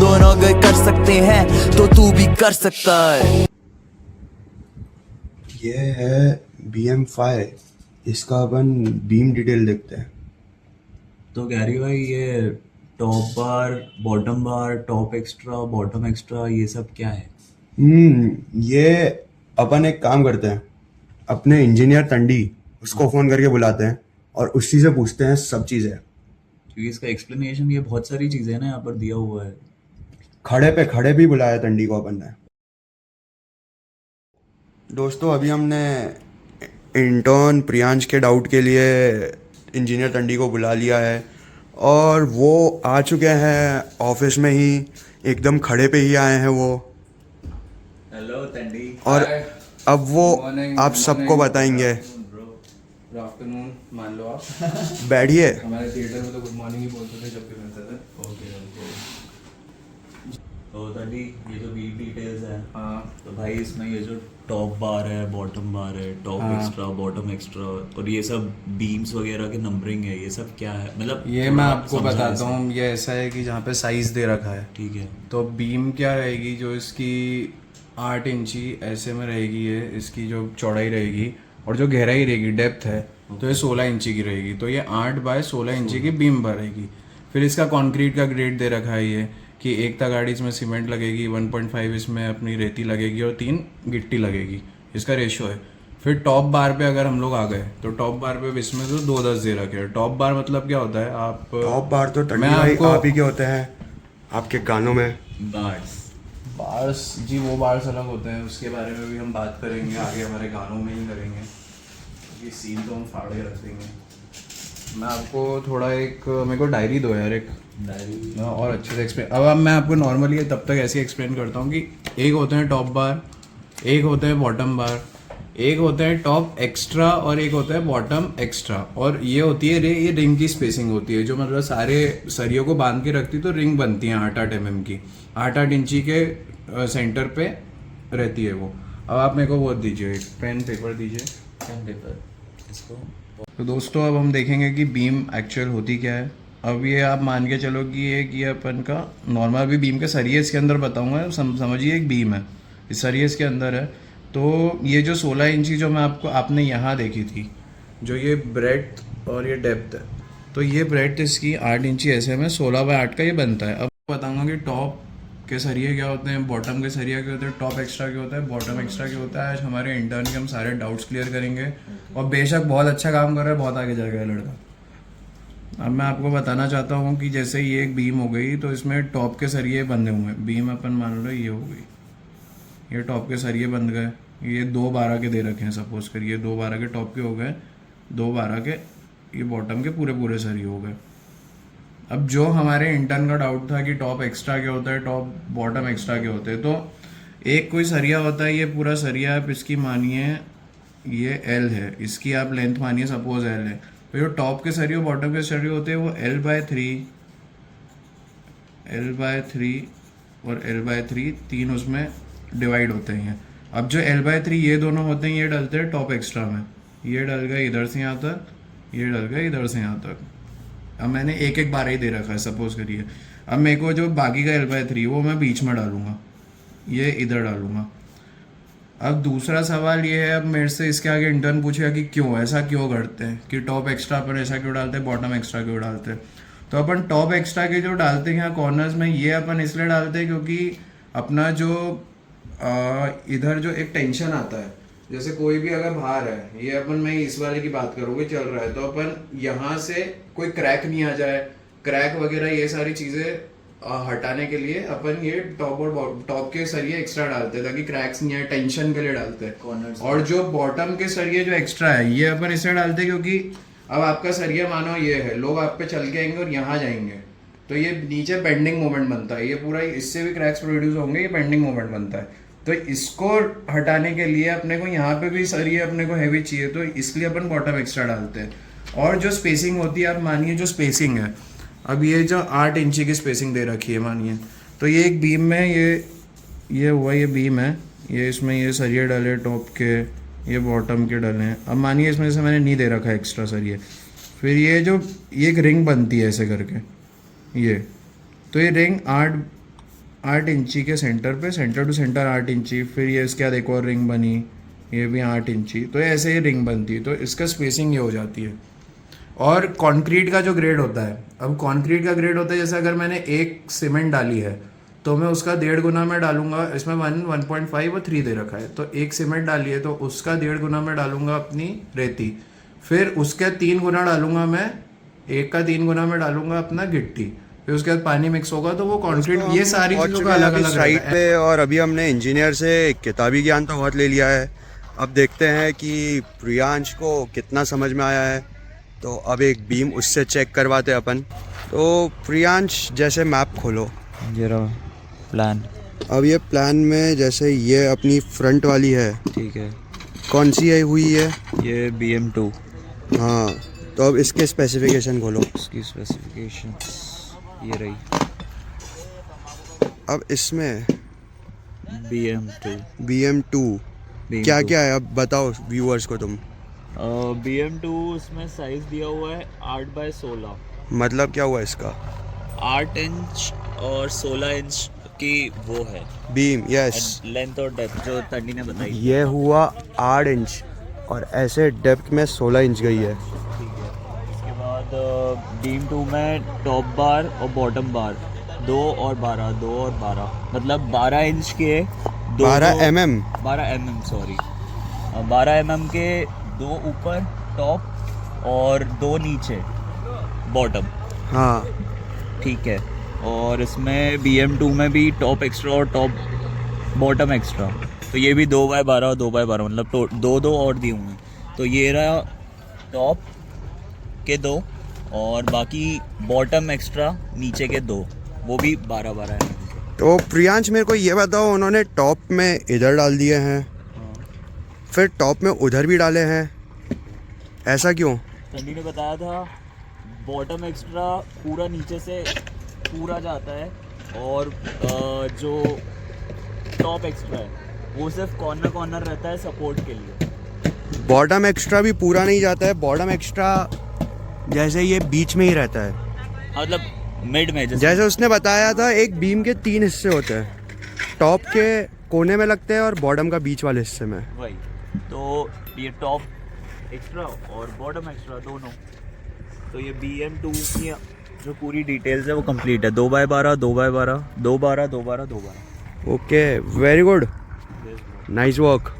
दोनों अगर कर सकते हैं तो तू भी कर सकता है। ये है BM5, इसका अपन बीम डिटेल देखते हैं। तो गैरी भाई ये टॉप बार, बॉटम बार, टॉप एक्स्ट्रा, बॉटम एक्स्ट्रा, ये सब क्या है? ये अपन एक काम करते हैं, अपने इंजीनियर टंडी उसको फोन करके बुलाते हैं और उसी से पूछते हैं सब चीजें। क्योंकि इसका एक्सप्लेनेशन ये बहुत सारी चीज़ें ना यहाँ पर दिया हुआ है। खड़े पे खड़े भी बुलाया टंडी को अपन ने। दोस्तों अभी हमने इंटर्न प्रियांश के डाउट के लिए इंजीनियर टंडी को बुला लिया है और वो आ चुके हैं ऑफिस में ही, एकदम खड़े पे ही आए हैं वो। हेलो टंडी। और अब वो Morning, आप सबको बताएंगे। गुड आफ्टरनून मान लो आप। बैठिए। हमारे थिएटर में तो गुड मॉर्निंग ही बोलते थे जब भी मिलते थे। Okay okay. तो टंडी, ये जो वीक डिटेल्स है, हाँ तो भाई इसमें ये जो टॉप बार है, बॉटम बार है, टॉप एक्स्ट्रा, बॉटम एक्स्ट्रा, और ये सब बीम्स वगैरह के नंबरिंग है, ये सब क्या है? मतलब ये थोड़ा मैं आप आपको समझाओ बताता इसे। हूँ। ये ऐसा है कि जहाँ पे साइज दे रखा है, ठीक है। तो बीम क्या रहेगी, जो इसकी 8 इंची ऐसे में रहेगी, ये इसकी जो चौड़ाई रहेगी और जो गहराई रहेगी, डेप्थ है, तो ये 16 इंची की रहेगी। तो ये 8 बाय 16 इंची की बीम भरेगी। फिर इसका कंक्रीट का ग्रेड दे रखा है ये कि 1 तगाड़ी इसमें सीमेंट लगेगी, 1.5 इसमें अपनी रेती लगेगी और 3 गिट्टी लगेगी, इसका रेशियो है। फिर टॉप बार पे अगर हम लोग आ गए तो टॉप बार पे इसमें तो 2-10 दे रखे हैं। टॉप बार मतलब क्या होता है, आप टॉप बार तो टंडी मैं भाई आपको- आप ही के होते हैं आपके गानों में। बार्स। बार्स जी, वो बार्स अलग होते हैं, उसके बारे में भी हम बात करेंगे आगे, हमारे गानों में ही करेंगे, क्योंकि सीन तो हम फाड़ के रख देंगे। मैं आपको थोड़ा एक, मेरे को डायरी दो यार एक, डायरी। और अच्छे से एक्सप्लेन। अब मैं आपको नॉर्मली तब तक ऐसे एक्सप्लेन करता हूँ कि एक होते हैं टॉप बार, एक होते हैं बॉटम बार, एक होता है टॉप एक्स्ट्रा और एक होता है बॉटम एक्स्ट्रा। और ये होती है ये रिंग की स्पेसिंग होती है, जो मतलब सारे सरियों को बांध के रखती, तो रिंग बनती है 8-8 mm की, 8-8 इंची के सेंटर पे रहती है वो। अब आप मेरे को वो दीजिए, एक पेन पेपर दीजिए। पेन पेपर इसको। तो दोस्तों अब हम देखेंगे कि बीम एक्चुअल होती क्या है। अब ये आप मान के चलो कि ये अपन का नॉर्मल, अभी बीम के सरिये इसके अंदर बताऊंगा, समझिए एक बीम है, इस सरिये इसके अंदर है। तो ये जो 16 इंची जो मैं आपने यहाँ देखी थी, जो ये ब्रेड्थ और ये डेप्थ है, तो ये ब्रेड्थ इसकी 8 इंची ऐसे में 16/8 का ये बनता है। अब बताऊंगा कि टॉप के सरिये क्या होते हैं, बॉटम के सरिये क्या होते हैं, टॉप एक्स्ट्रा क्या होता है, बॉटम एक्स्ट्रा क्या होता है। आज हमारे इंटर्न के हम सारे डाउट्स क्लियर करेंगे और बेशक बहुत अच्छा काम कर रहा है, बहुत आगे जाएगा ये लड़का। अब मैं आपको बताना चाहता हूँ कि जैसे ये एक बीम हो गई, तो इसमें टॉप के सरिये बंधे हुए हैं। बीम अपन मान लो ये हो गई, ये टॉप के सरिये बंध गए, ये 2/12 के दे रखे हैं, सपोज करिए 2/12 के टॉप के हो गए, 2/12 के ये बॉटम के पूरे पूरे सरिये हो गए। अब जो हमारे इंटर्न का डाउट था कि टॉप एक्स्ट्रा क्या होता है, टॉप बॉटम एक्स्ट्रा क्या होते हैं, तो एक कोई सरिया होता है, ये पूरा सरिया आप इसकी मानिए ये L है, इसकी आप लेंथ मानिए सपोज L है। तो जो टॉप के सरिये बॉटम के सरिये होते हैं वो L/3 और L/3 तीन उसमें डिवाइड होते हैं। अब जो L/3 ये दोनों होते हैं, ये डलते हैं टॉप एक्स्ट्रा में, ये डल गए इधर से यहाँ तक, ये डल गए इधर से यहाँ तक। अब मैंने एक एक बार ही दे रखा है, सपोज करिए। अब मेरे को जो बाकी का L/3 वो मैं बीच में डालूंगा, ये इधर डालूंगा। अब दूसरा सवाल ये है, अब मेरे से इसके आगे इंटर्न पूछेगा कि क्यों ऐसा क्यों करते हैं, कि टॉप एक्स्ट्रा अपन ऐसा क्यों डालते हैं, बॉटम एक्स्ट्रा क्यों डालते हैं। तो अपन टॉप एक्स्ट्रा के जो डालते हैं यहाँ कॉर्नर्स में, ये अपन इसलिए डालते हैं क्योंकि अपना जो इधर जो एक टेंशन आता है, जैसे कोई भी अगर बाहर है, ये अपन, मैं इस वाले की बात करूँगी, चल रहा है, तो अपन यहाँ से कोई क्रैक नहीं आ जाए, क्रैक वगैरह ये सारी चीज़ें हटाने के लिए अपन ये टॉप और टॉप के सरिये एक्स्ट्रा डालते हैं, ताकि क्रैक्स नहीं आए, टेंशन के लिए डालते हैं। Corners और जो बॉटम के सरिये जो एक्स्ट्रा है, ये अपन इसलिए डालते हैं क्योंकि अब आपका सरिया मानो ये है, लोग आप पे चल के आएंगे और यहाँ जाएंगे, तो ये नीचे बेंडिंग मोमेंट बनता है, ये पूरा, इससे भी क्रैक्स प्रोड्यूस होंगे, ये बेंडिंग मोमेंट बनता है। तो इसको हटाने के लिए अपने को यहाँ पे भी सरिये अपने को हैवी चाहिए, तो इसलिए अपन बॉटम एक्स्ट्रा डालते हैं। और जो स्पेसिंग होती है, आप मानिए जो स्पेसिंग है, अब ये जो 8 इंची की स्पेसिंग दे रखी है मानिए, तो ये एक बीम में ये हुआ, ये बीम है, ये इसमें ये सरिये डाले टॉप के, ये बॉटम के डले हैं। अब मानिए इसमें से मैंने नहीं दे रखा है एक्स्ट्रा सरिये, फिर ये जो ये एक रिंग बनती है ऐसे करके, ये तो ये रिंग 8 8 इंची के सेंटर पे, सेंटर टू सेंटर 8 इंची, फिर ये इसके बाद एक और रिंग बनी, ये भी 8 इंची, तो ऐसे ही रिंग बनती है, तो इसका स्पेसिंग ये हो जाती है। और कंक्रीट का जो ग्रेड होता है, अब कंक्रीट का ग्रेड होता है जैसे अगर मैंने एक सीमेंट डाली है तो मैं उसका 1.5 गुना में डालूंगा, इसमें 1.5 और 3 दे रखा है, तो एक सीमेंट डाली है तो उसका 1.5 गुना में डालूंगा अपनी रेती, फिर उसके 3 गुना डालूंगा मैं, एक का 3 गुना में डालूंगा अपना गिट्टी, फिर उसके बाद पानी मिक्स होगा तो वो कंक्रीट, ये सारी चीज़ों का अलग अलग साइट पे। और अभी हमने इंजीनियर से किताबी ज्ञान तो बहुत ले लिया है, अब देखते हैं कि प्रियांश को कितना समझ में आया है। तो अब एक बीम उससे चेक करवाते हैं अपन। तो प्रियांश जैसे मैप खोलो, ये रहा प्लान। अब ये प्लान में जैसे ये अपनी फ्रंट वाली है, ठीक है, कौन सी है हुई है? ये BM2। हाँ, तो अब इसके स्पेसिफिकेशन खोलो। इसकी स्पेसिफिकेशन ये रही। अब इसमें BM2 क्या क्या है अब बताओ व्यूअर्स को तुम। BM2 उसमें साइज दिया हुआ है 8x16, मतलब क्या हुआ इसका? 8 इंच और 16 इंच की वो है बीम, यस। लेंथ और डेप्थ जो तंडी ने बताई। ये हुआ 8 इंच और ऐसे डेप्थ में 16 इंच गई है। ठीक है, इसके बाद BM2 में टॉप बार और बॉटम बार 2 और 12 मतलब 12 इंच के 12 mm 12 mm सॉरी 12 mm के 2 ऊपर टॉप और 2 नीचे बॉटम। हाँ, ठीक है, और इसमें BM2 में भी टॉप एक्स्ट्रा और टॉप बॉटम एक्स्ट्रा, तो ये भी 2x12 और 2x12 मतलब 2 और दिए हुए हैं। तो ये रहा टॉप के 2 और बाकी बॉटम एक्स्ट्रा नीचे के 2, वो भी 12 है। तो प्रियांश मेरे को ये बताओ, उन्होंने टॉप में इधर डाल दिए हैं, फिर टॉप में उधर भी डाले हैं, ऐसा क्यों? तंडी ने बताया था बॉटम एक्स्ट्रा पूरा नीचे से पूरा जाता है और जो टॉप एक्स्ट्रा है वो सिर्फ कॉर्नर रहता है सपोर्ट के लिए। बॉटम एक्स्ट्रा भी पूरा नहीं जाता है, बॉटम एक्स्ट्रा जैसे ये बीच में ही रहता है, मतलब मिड में जैसे उसने बताया था एक बीम के 3 हिस्से होते हैं, टॉप के कोने में लगते हैं और बॉटम का बीच वाले हिस्से में। वही, तो ये टॉप एक्स्ट्रा और बॉटम एक्स्ट्रा दोनों। तो ये BM2 की जो पूरी डिटेल्स है वो कंप्लीट है, 2x12 2x12 2x12 2x12 2x12। Okay, very good, nice work.